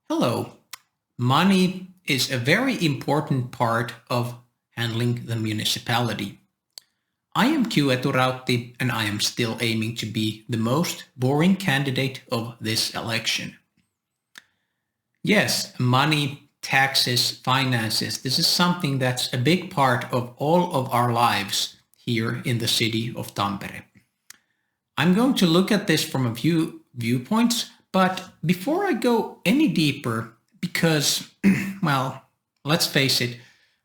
Hello. Money is a very important part of handling the municipality. I am Q Eturautti and I am still aiming to be the most boring candidate of this election. Yes, money, taxes, finances, this is something that's a big part of all of our lives here in the city of Tampere. I'm going to look at this from a few viewpoints, but before I go any deeper, because, well, let's face it,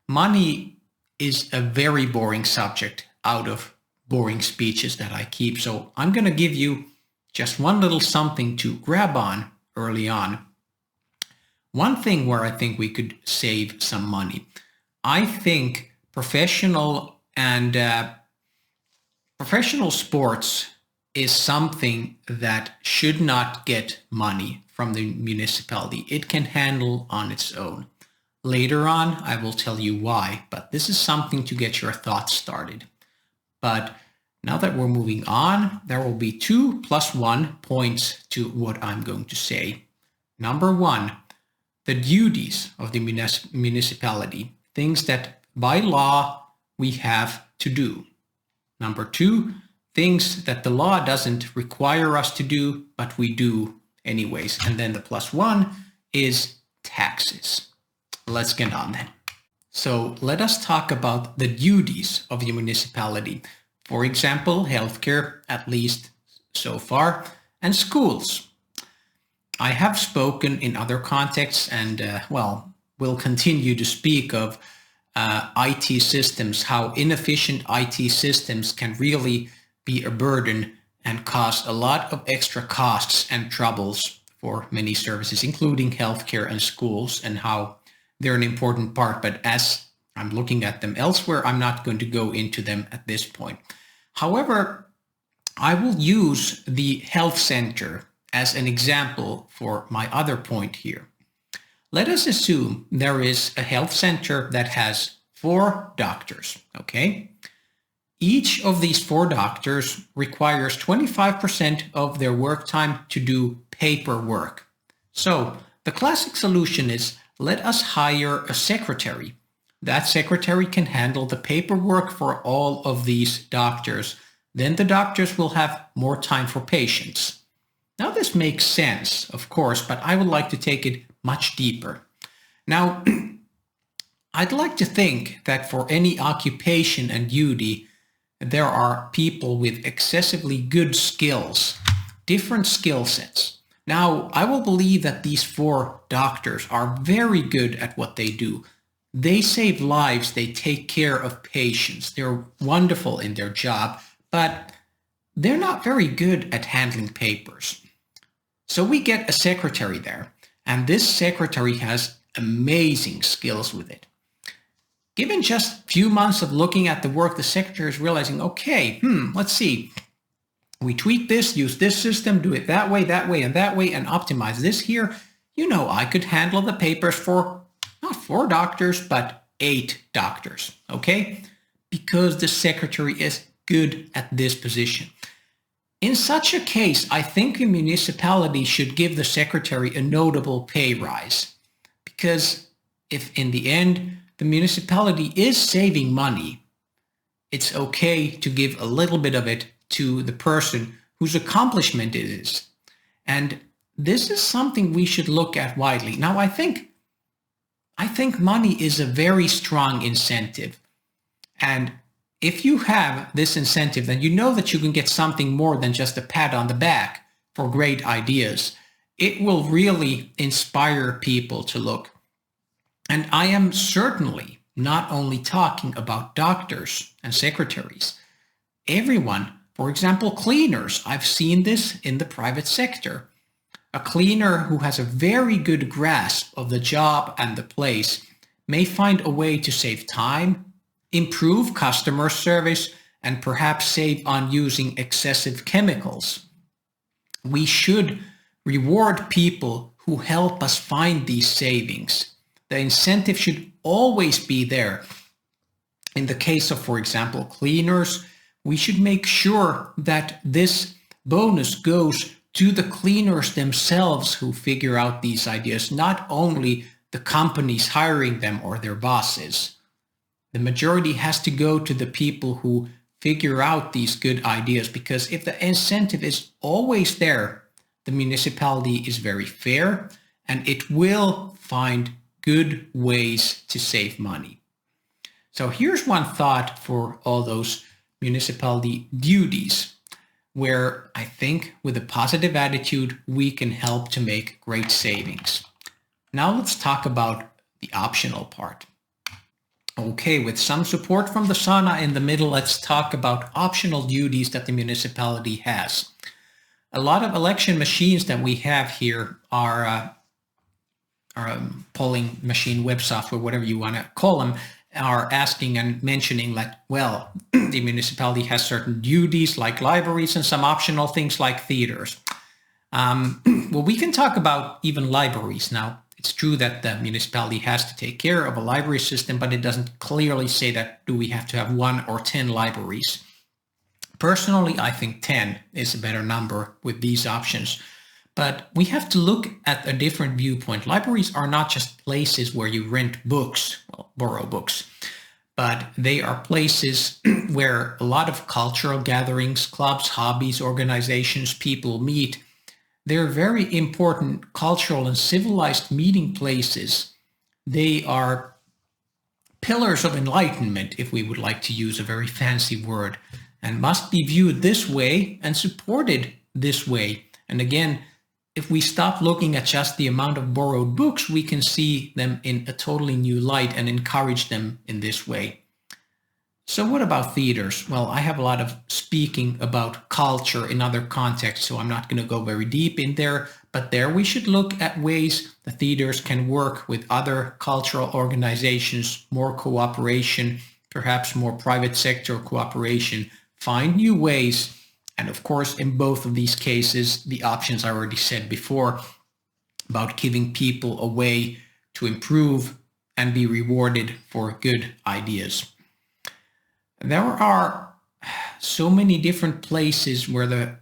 money is a very boring subject out of boring speeches that I keep. So I'm going to give you just one little something to grab on early on. One thing where I think we could save some money. I think professional sports is something that should not get money from the municipality. It can handle on its own. Later on, I will tell you why, but this is something to get your thoughts started. But now that we're moving on, there will be 2 + 1 points to what I'm going to say. Number one, the duties of the municipality, things that by law we have to do. Number two, things that the law doesn't require us to do, but we do anyways. And then the +1 is taxes. Let's get on then. So let us talk about the duties of the municipality. For example, healthcare, at least so far, and schools. I have spoken in other contexts and, will continue to speak of IT systems, how inefficient IT systems can really be a burden and cause a lot of extra costs and troubles for many services, including healthcare and schools, and how they're an important part. But as I'm looking at them elsewhere, I'm not going to go into them at this point. However, I will use the health center as an example for my other point here. Let us assume there is a health center that has 4 doctors, okay? Each of these 4 doctors requires 25% of their work time to do paperwork. So the classic solution is let us hire a secretary. That secretary can handle the paperwork for all of these doctors. Then the doctors will have more time for patients. Now this makes sense, of course, but I would like to take it much deeper. Now, I'd like to think that for any occupation and duty, there are people with excessively good skills, different skill sets. Now, I will believe that these 4 doctors are very good at what they do. They save lives, they take care of patients, they're wonderful in their job, but they're not very good at handling papers. So we get a secretary there, and this secretary has amazing skills with it. Given just a few months of looking at the work, the secretary is realizing, okay, let's see. We tweak this, use this system, do it that way, and that way, and optimize this here. You know, I could handle the papers for not 4 doctors, but 8 doctors, okay? Because the secretary is good at this position. In such a case, I think a municipality should give the secretary a notable pay rise. Because if in the end, the municipality is saving money, it's okay to give a little bit of it to the person whose accomplishment it is. And this is something we should look at widely. Now, I think money is a very strong incentive. And if you have this incentive, then you know that you can get something more than just a pat on the back for great ideas. It will really inspire people to look. And I am certainly not only talking about doctors and secretaries. Everyone, for example, cleaners. I've seen this in the private sector. A cleaner who has a very good grasp of the job and the place may find a way to save time, improve customer service, and perhaps save on using excessive chemicals. We should reward people who help us find these savings. The incentive should always be there. In the case of, for example, cleaners, we should make sure that this bonus goes to the cleaners themselves who figure out these ideas, not only the companies hiring them or their bosses. The majority has to go to the people who figure out these good ideas, because if the incentive is always there, the municipality is very fair and it will find good ways to save money. So here's one thought for all those municipality duties, where I think with a positive attitude, we can help to make great savings. Now let's talk about the optional part. Okay, with some support from the sauna in the middle, let's talk about optional duties that the municipality has. A lot of election machines that we have here are polling machine, web software, whatever you want to call them, are asking and mentioning like, well, the municipality has certain duties like libraries and some optional things like theaters. Well, we can talk about even libraries. Now, it's true that the municipality has to take care of a library system, but it doesn't clearly say that do we have to have 1 or 10 libraries. Personally, I think 10 is a better number with these options. But we have to look at a different viewpoint. Libraries are not just places where you rent books, well, borrow books, but they are places where a lot of cultural gatherings, clubs, hobbies, organizations, people meet. They're very important cultural and civilized meeting places. They are pillars of enlightenment, if we would like to use a very fancy word, and must be viewed this way and supported this way. And again, if we stop looking at just the amount of borrowed books, we can see them in a totally new light and encourage them in this way. So what about theaters? Well, I have a lot of speaking about culture in other contexts, so I'm not going to go very deep in there, but there we should look at ways the theaters can work with other cultural organizations, more cooperation, perhaps more private sector cooperation, find new ways. And of course, in both of these cases, the options I already said before about giving people a way to improve and be rewarded for good ideas. There are so many different places where the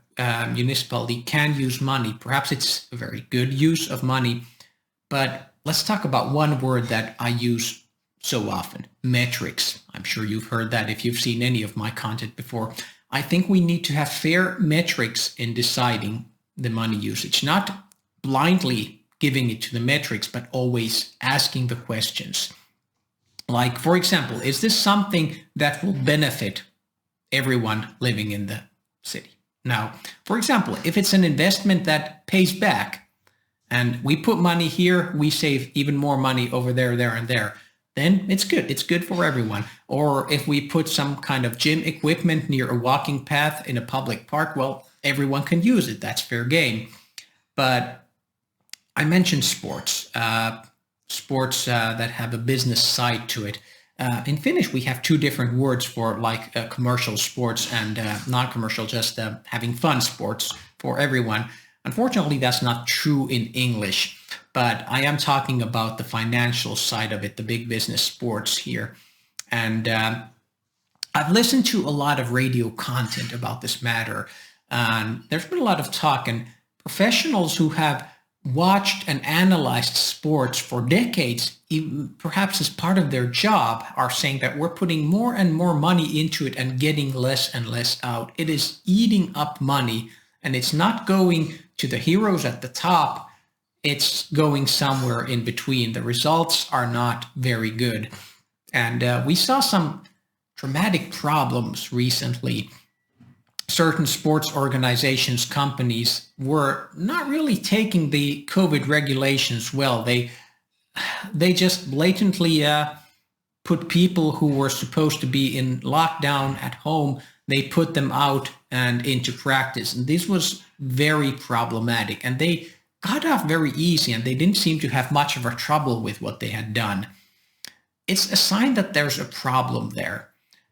municipality can use money. Perhaps it's a very good use of money, but let's talk about one word that I use so often, metrics. I'm sure you've heard that if you've seen any of my content before. I think we need to have fair metrics in deciding the money usage, not blindly giving it to the metrics, but always asking the questions. Like, for example, is this something that will benefit everyone living in the city? Now, for example, if it's an investment that pays back and we put money here, we save even more money over there, there, and there, then it's good. It's good for everyone. Or if we put some kind of gym equipment near a walking path in a public park, well, everyone can use it. That's fair game. But I mentioned sports, sports that have a business side to it. In Finnish, we have 2 different words for like commercial sports and non-commercial, just having fun sports for everyone. Unfortunately, that's not true in English. But I am talking about the financial side of it, the big business sports here. And I've listened to a lot of radio content about this matter. There's been a lot of talk, and professionals who have watched and analyzed sports for decades, even perhaps as part of their job, are saying that we're putting more and more money into it and getting less and less out. It is eating up money, and it's not going to the heroes at the top. It's going somewhere in between. The results are not very good. And we saw some dramatic problems recently. Certain sports organizations, companies were not really taking the COVID regulations well. They just blatantly put people who were supposed to be in lockdown at home, they put them out and into practice. And this was very problematic. And they got off very easy, and they didn't seem to have much of a trouble with what they had done. It's a sign that there's a problem there.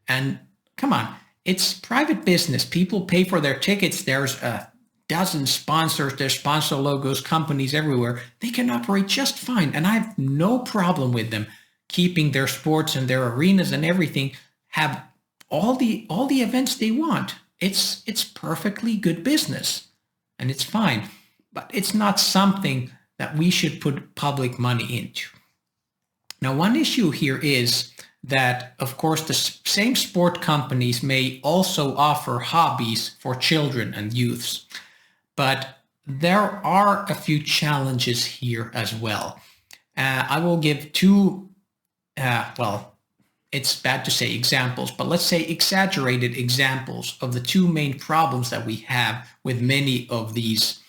And come on, it's private business. People pay for their tickets. There's a dozen sponsors, there's sponsor logos, companies everywhere. They can operate just fine. And I have no problem with them keeping their sports and their arenas and everything, have all the events they want. It's perfectly good business. and it's fine. But it's not something that we should put public money into. Now, one issue here is that, of course, the same sport companies may also offer hobbies for children and youths, but there are a few challenges here as well. I will give two, well, it's bad to say examples, but let's say exaggerated examples of the two main problems that we have with many of these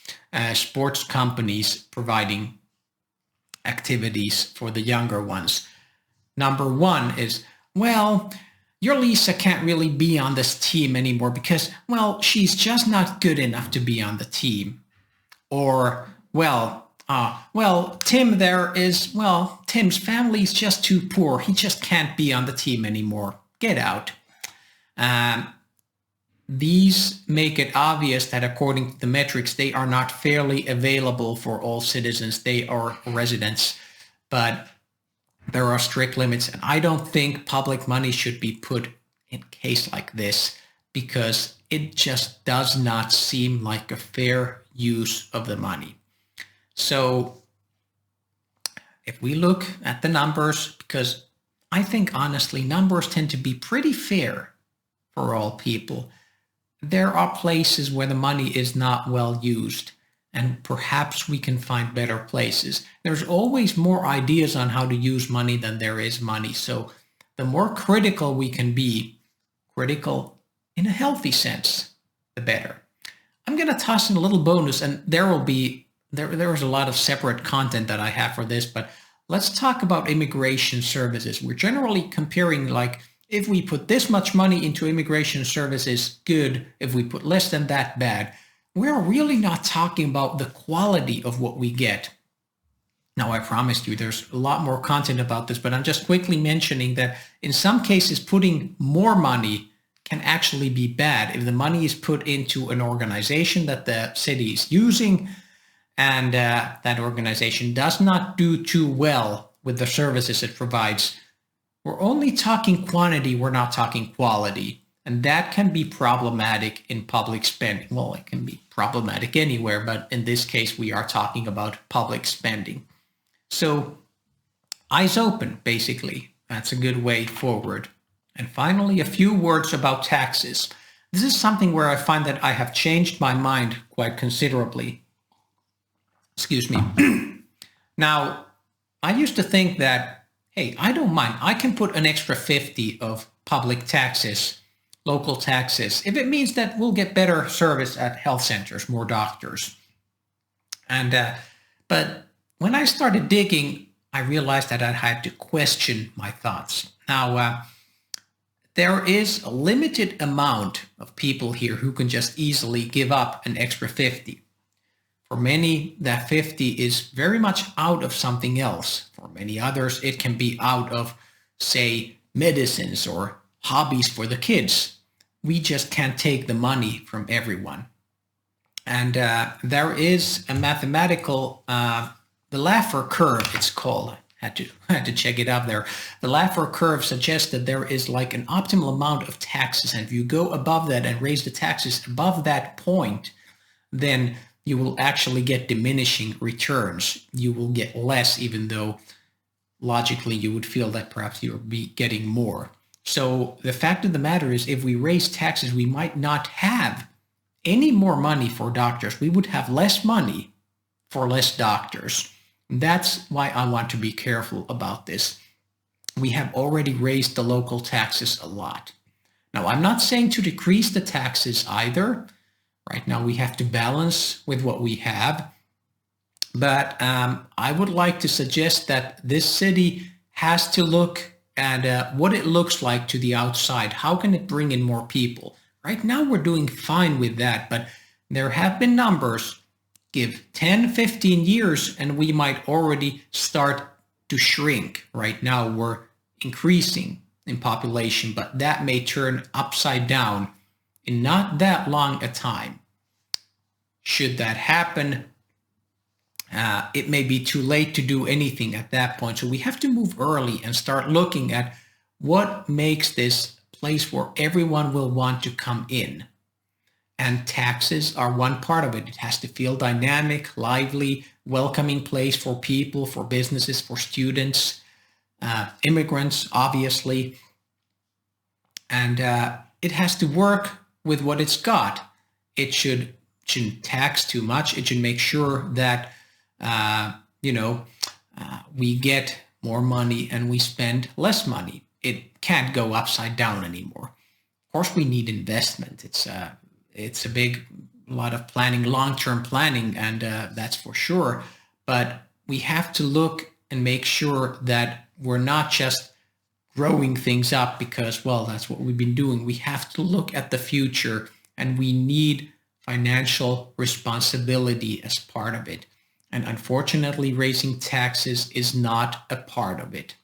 sports companies providing activities for the younger ones. Number one is, well, your Lisa can't really be on this team anymore because, well, she's just not good enough to be on the team. Or, Tim there is, well, Tim's family's just too poor. He just can't be on the team anymore. Get out. These make it obvious that according to the metrics, they are not fairly available for all citizens. They are residents, but there are strict limits. And I don't think public money should be put in a case like this because it just does not seem like a fair use of the money. So if we look at the numbers, because I think honestly, numbers tend to be pretty fair for all people. There are places where the money is not well used, and perhaps we can find better places. There's always more ideas on how to use money than there is money. So the more critical we can be, critical in a healthy sense, the better. I'm going to toss in a little bonus, and there's a lot of separate content that I have for this, but let's talk about immigration services. We're generally comparing, like, if we put this much money into immigration services, good. If we put less than that, bad. We're really not talking about the quality of what we get. Now, I promised you there's a lot more content about this, but I'm just quickly mentioning that in some cases, putting more money can actually be bad if the money is put into an organization that the city is using and that organization does not do too well with the services it provides. We're only talking quantity, we're not talking quality. And that can be problematic in public spending. Well, it can be problematic anywhere, but in this case, we are talking about public spending. So eyes open, basically. That's a good way forward. And finally, a few words about taxes. This is something where I find that I have changed my mind quite considerably. Excuse me. Now, I used to think that, hey, I don't mind. I can put an extra 50 of public taxes, local taxes, if it means that we'll get better service at health centers, more doctors. And but when I started digging, I realized that I had to question my thoughts. Now, there is a limited amount of people here who can just easily give up an extra 50. For many, that 50 is very much out of something else. For many others, it can be out of, say, medicines or hobbies for the kids. We just can't take the money from everyone. And there is a mathematical, the Laffer curve, it's called. I had to check it out there. The Laffer curve suggests that there is like an optimal amount of taxes. And if you go above that and raise the taxes above that point, then you will actually get diminishing returns. You will get less, even though logically you would feel that perhaps you'll be getting more. So the fact of the matter is, if we raise taxes, we might not have any more money for doctors. We would have less money for less doctors. That's why I want to be careful about this. We have already raised the local taxes a lot. Now, I'm not saying to decrease the taxes either. Right now, we have to balance with what we have. But I would like to suggest that this city has to look at what it looks like to the outside. How can it bring in more people? Right now, we're doing fine with that, but there have been numbers. Give 10, 15 years, and we might already start to shrink. Right now, we're increasing in population, but that may turn upside down in not that long a time. Should that happen, it may be too late to do anything at that point. So we have to move early and start looking at what makes this place where everyone will want to come in. and taxes are one part of it. It has to feel dynamic, lively, welcoming place for people, for businesses, for students, immigrants, obviously. And it has to work with what it's got. It shouldn't tax too much. It should make sure that we get more money and we spend less money. It can't go upside down anymore. Of course, we need investment. It's a big lot of planning, long-term planning, and that's for sure. But we have to look and make sure that we're not just growing things up because, well, that's what we've been doing. We have to look at the future, and we need financial responsibility as part of it. And unfortunately, raising taxes is not a part of it.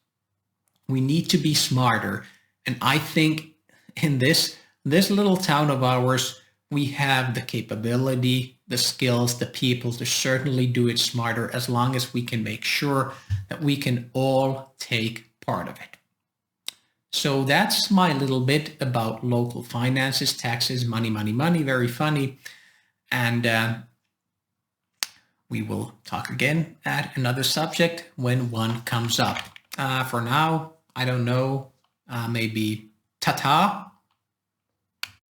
We need to be smarter. And I think in this little town of ours, we have the capability, the skills, the people to certainly do it smarter, as long as we can make sure that we can all take part of it. So that's my little bit about local finances, taxes, money, money, money. Very funny. And we will talk again at another subject when one comes up. For now, I don't know, maybe ta-ta.